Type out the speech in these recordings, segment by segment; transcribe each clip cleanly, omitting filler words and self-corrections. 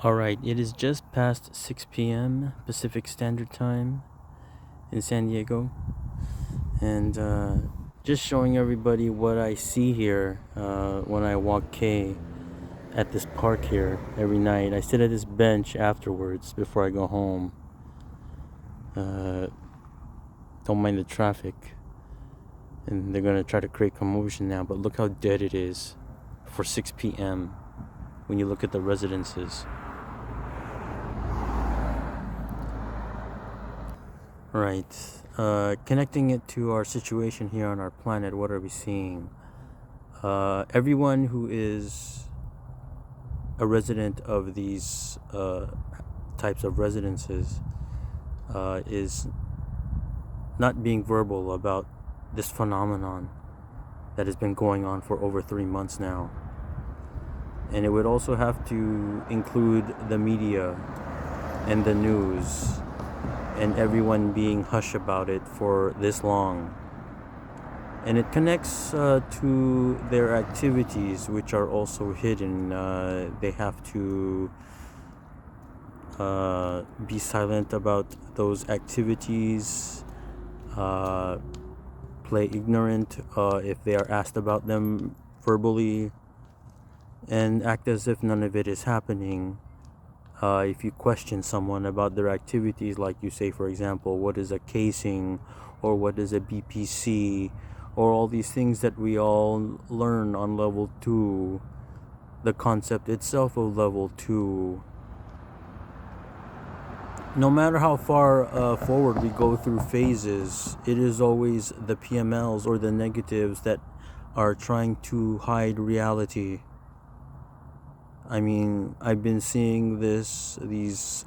Alright, it is just past 6 p.m. Pacific Standard Time in San Diego, and just showing everybody what I see here when I walk K at this park here every night. I sit at this bench afterwards before I go home. Uh, don't mind the traffic, and they're gonna try to create commotion now, but look how dead it is for 6 p.m. when you look at the residences. Right. Connecting it to our situation here on our planet, what are we seeing? Everyone who is a resident of these types of residences is not being verbal about this phenomenon that has been going on for over 3 months now. And it would also have to include the media and the news and everyone being hush about it for this long. And it connects to their activities, which are also hidden. They have to be silent about those activities, play ignorant if they are asked about them verbally, and act as if none of it is happening. If you question someone about their activities, like you say, for example, what is a casing, or what is a BPC, or all these things that we all learn on level 2, the concept itself of level 2, no matter how far forward we go through phases, it is always the PMLs or the negatives that are trying to hide reality. I mean, I've been seeing these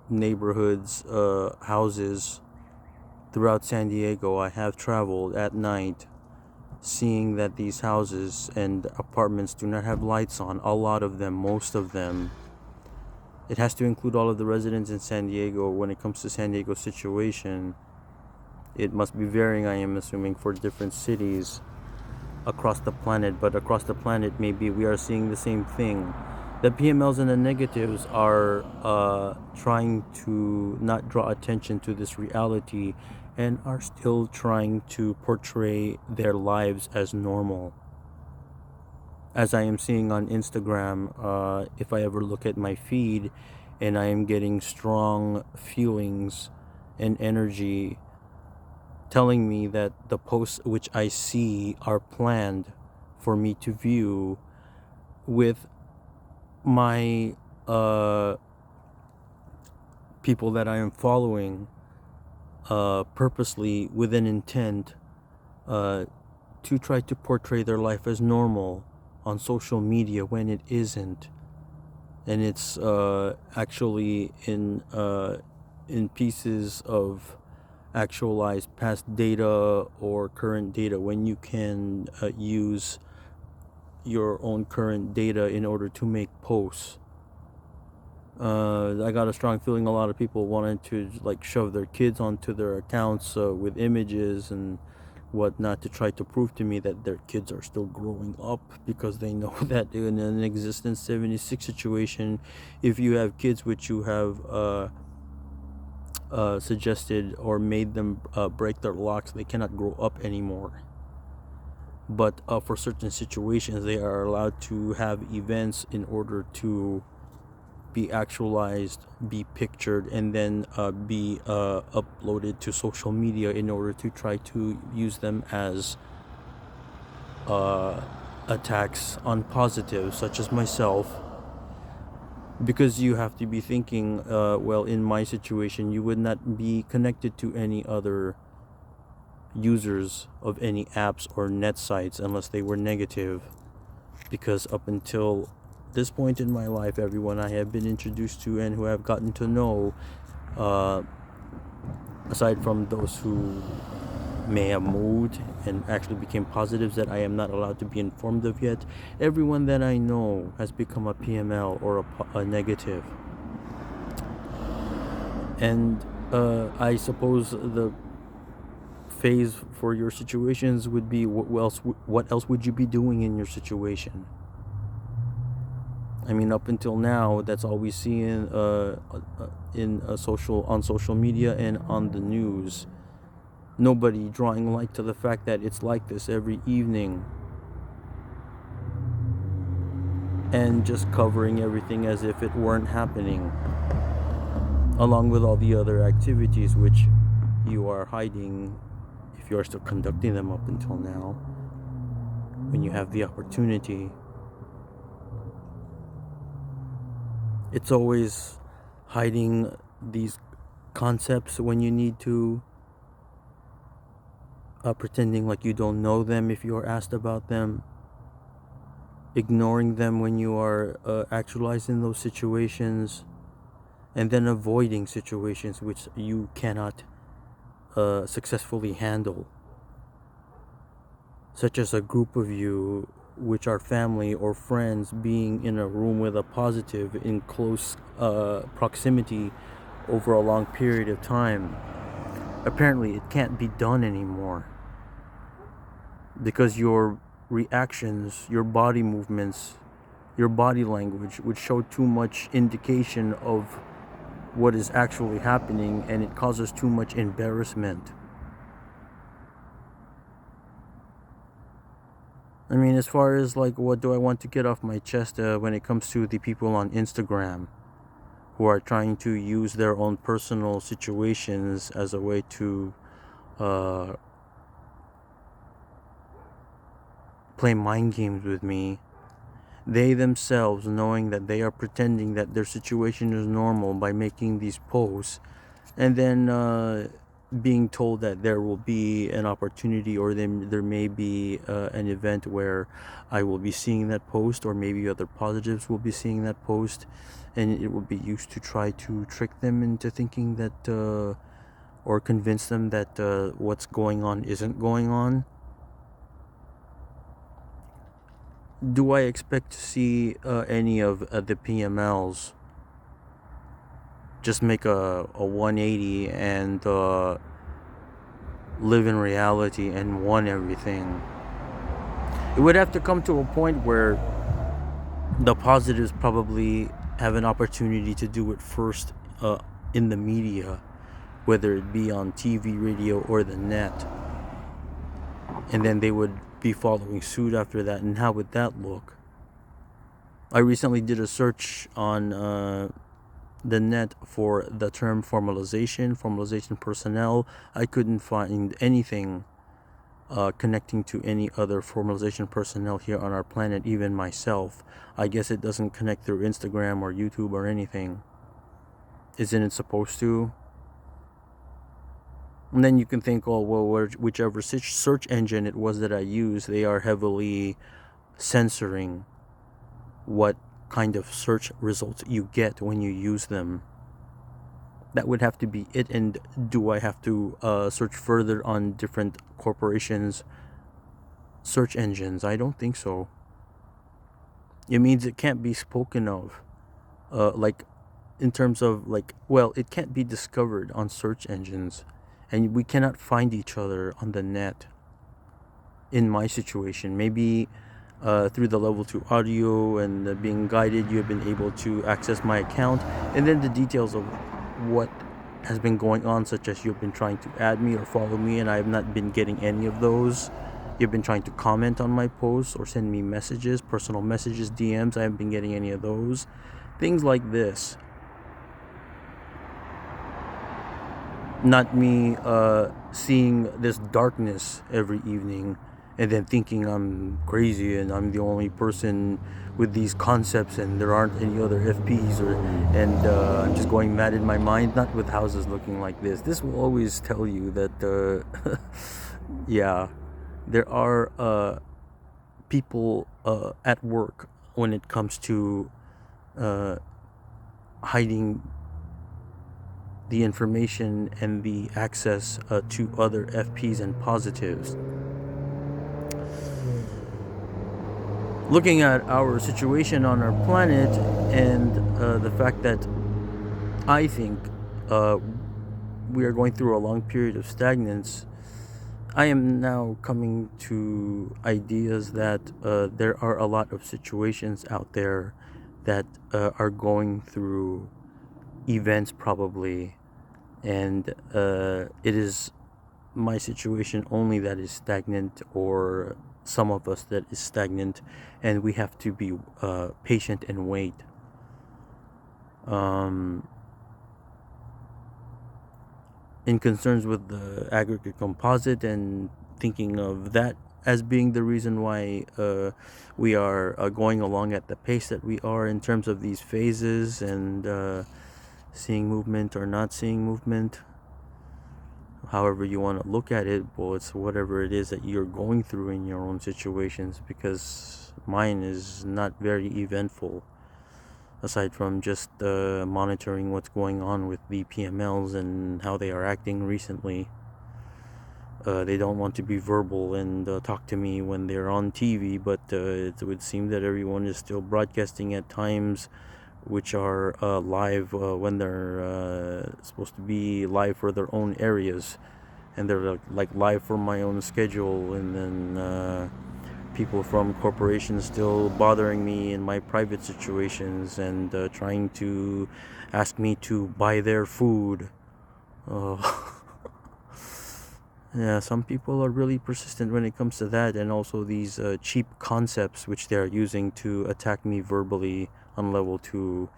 neighborhoods, houses throughout San Diego. I have traveled at night, seeing that these houses and apartments do not have lights on. A lot of them, most of them. It has to include all of the residents in San Diego. When it comes to San Diego's situation, it must be varying, I am assuming, for different cities across the planet, but across the planet maybe we are seeing the same thing. The PMLs and the negatives are trying to not draw attention to this reality and are still trying to portray their lives as normal. As I am seeing on Instagram, if I ever look at my feed and I am getting strong feelings and energy telling me that the posts which I see are planned for me to view with my people that I am following purposely with an intent to try to portray their life as normal on social media when it isn't, and it's actually in pieces of actualized past data or current data, when you can use your own current data in order to make posts. I got a strong feeling a lot of people wanted to like shove their kids onto their accounts with images and whatnot to try to prove to me that their kids are still growing up, because they know that in an existence 76 situation, if you have kids which you have suggested or made them break their locks, they cannot grow up anymore. But for certain situations, they are allowed to have events in order to be actualized, be pictured, and then be uploaded to social media in order to try to use them as attacks on positives, such as myself. Because you have to be thinking, well, in my situation, you would not be connected to any other users of any apps or net sites unless they were negative. Because up until this point in my life, everyone I have been introduced to and who I have gotten to know, aside from those who may have moved and actually became positives that I am not allowed to be informed of yet, everyone that I know has become a PML or a negative. And I suppose the phase for your situations would be what else would you be doing in your situation? I mean, up until now, that's all we see in on social media and on the news. Nobody drawing light to the fact that it's like this every evening, and just covering everything as if it weren't happening, along with all the other activities which you are hiding if you are still conducting them up until now, when you have the opportunity. It's always hiding these concepts when you need to, pretending like you don't know them if you are asked about them, ignoring them when you are actualizing those situations, and then avoiding situations which you cannot successfully handle, such as a group of you which are family or friends being in a room with a positive in close proximity over a long period of time. Apparently it can't be done anymore because your reactions, your body movements, your body language would show too much indication of what is actually happening, and it causes too much embarrassment. I mean, as far as like what do I want to get off my chest when it comes to the people on Instagram who are trying to use their own personal situations as a way to uh, play mind games with me. They themselves, knowing that they are pretending that their situation is normal by making these posts, and then being told that there will be an opportunity, or there may be an event where I will be seeing that post, or maybe other positives will be seeing that post, and it will be used to try to trick them into thinking that or convince them that what's going on isn't going on. Do I expect to see any of the PMLs just make a 180 and live in reality and want everything? It would have to come to a point where the positives probably have an opportunity to do it first in the media, whether it be on TV, radio, or the net, and then they would be following suit after that. And how would that look? I recently did a search on the net for the term formalization personnel. I couldn't find anything connecting to any other formalization personnel here on our planet, even myself. I guess it doesn't connect through Instagram or YouTube or anything. Isn't it supposed to? And then you can think, oh, well, whichever search engine it was that I used, they are heavily censoring what kind of search results you get when you use them. That would have to be it. And do I have to search further on different corporations' search engines? I don't think so. It means it can't be spoken of, like in terms of like, well, it can't be discovered on search engines, and we cannot find each other on the net. In my situation, maybe through the level 2 audio and being guided, you have been able to access my account, and then the details of what has been going on, such as you've been trying to add me or follow me, and I have not been getting any of those. You've been trying to comment on my posts or send me messages, personal messages, DMs. I haven't been getting any of those. Things like this. Not me seeing this darkness every evening and then thinking I'm crazy and I'm the only person with these concepts and there aren't any other FPs, and I'm just going mad in my mind. Not with houses looking like this. This will always tell you that yeah, there are people at work when it comes to hiding the information and the access to other FPs and positives. Looking at our situation on our planet and the fact that I think we are going through a long period of stagnance, I am now coming to ideas that there are a lot of situations out there that are going through events probably, and it is my situation only that is stagnant, or some of us that is stagnant, and we have to be patient and wait. um, in concerns with the aggregate composite, and thinking of that as being the reason why we are going along at the pace that we are in terms of these phases, and seeing movement or not seeing movement, however you want to look at it. Well, it's whatever it is that you're going through in your own situations, because mine is not very eventful, aside from just monitoring what's going on with the PMLs and how they are acting recently. They don't want to be verbal and talk to me when they're on TV, but it would seem that everyone is still broadcasting at times which are live when they're supposed to be live for their own areas, and they're like live for my own schedule. And then people from corporations still bothering me in my private situations, and trying to ask me to buy their food. Yeah, some people are really persistent when it comes to that, and also these cheap concepts which they are using to attack me verbally on level 2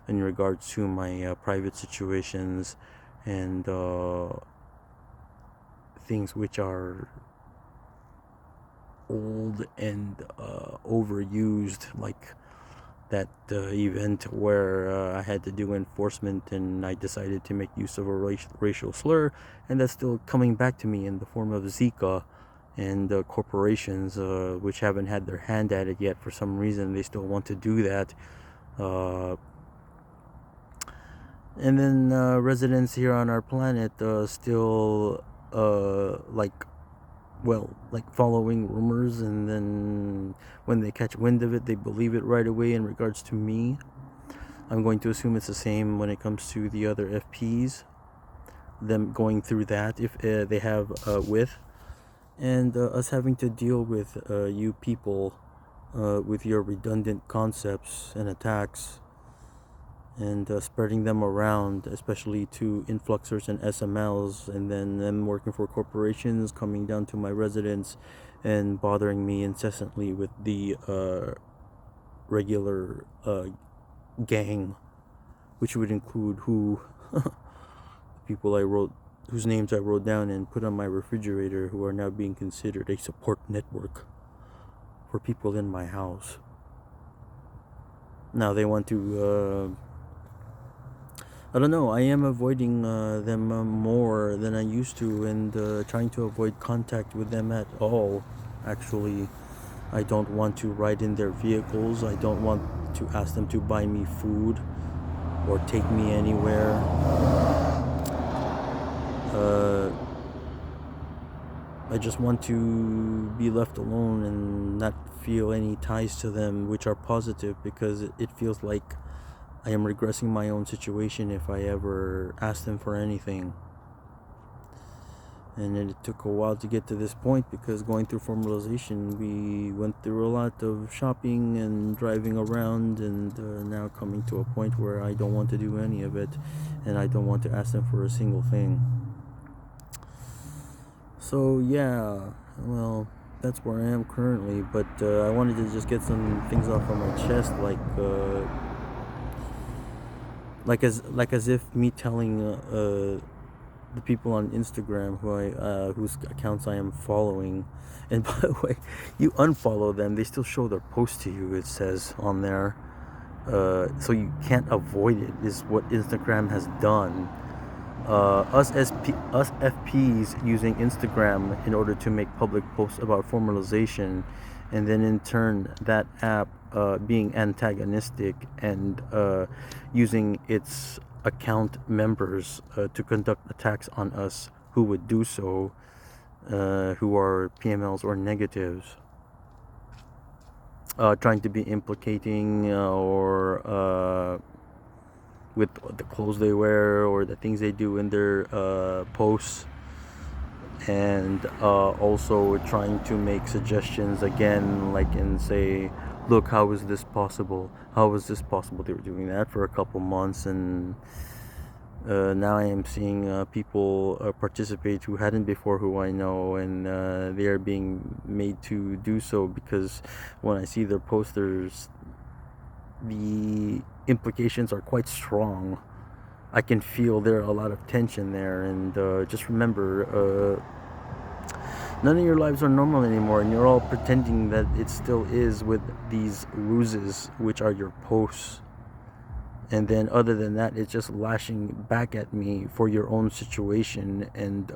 in regards to my private situations, and things which are old and overused, like that event where I had to do enforcement and I decided to make use of a racial slur, and that's still coming back to me in the form of Zika, and corporations which haven't had their hand at it yet. For some reason they still want to do that. And then residents here on our planet still like following rumors, and then when they catch wind of it, they believe it right away. In regards to me, I'm going to assume it's the same when it comes to the other FPs, them going through that if they have with, and us having to deal with you people with your redundant concepts and attacks, and spreading them around, especially to influxers and SMLs, and then them working for corporations, coming down to my residence and bothering me incessantly with the regular gang, which would include people I wrote, whose names I wrote down and put on my refrigerator, who are now being considered a support network for people in my house. Now they want to I don't know. I am avoiding them more than I used to, and trying to avoid contact with them at all. Actually, I don't want to ride in their vehicles. I don't want to ask them to buy me food or take me anywhere. I just want to be left alone and not feel any ties to them, which are positive, because it feels like I am regressing my own situation if I ever ask them for anything. And it took a while to get to this point, because going through formalization, we went through a lot of shopping and driving around, and now coming to a point where I don't want to do any of it, and I don't want to ask them for a single thing. So yeah, well, that's where I am currently. But I wanted to just get some things off of my chest, like as if me telling the people on Instagram whose accounts I am following, and by the way, you unfollow them, they still show their post to you, it says on there, so you can't avoid it, is what Instagram has done. Us FPs using Instagram in order to make public posts about formalization, and then in turn that app being antagonistic and using its account members to conduct attacks on us who would do so, who are PMLs or negatives, trying to be implicating or with the clothes they wear or the things they do in their posts, and also trying to make suggestions again, like in say look, how is this possible? How is this possible? They were doing that for a couple months, and now I am seeing people participate who hadn't before, who I know, and they are being made to do so because when I see their posters, the implications are quite strong. I can feel there are a lot of tension there, and just remember, none of your lives are normal anymore, and you're all pretending that it still is with these ruses, which are your posts. And then other than that, it's just lashing back at me for your own situation and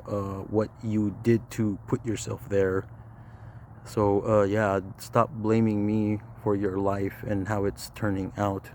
what you did to put yourself there. So yeah, stop blaming me for your life and how it's turning out.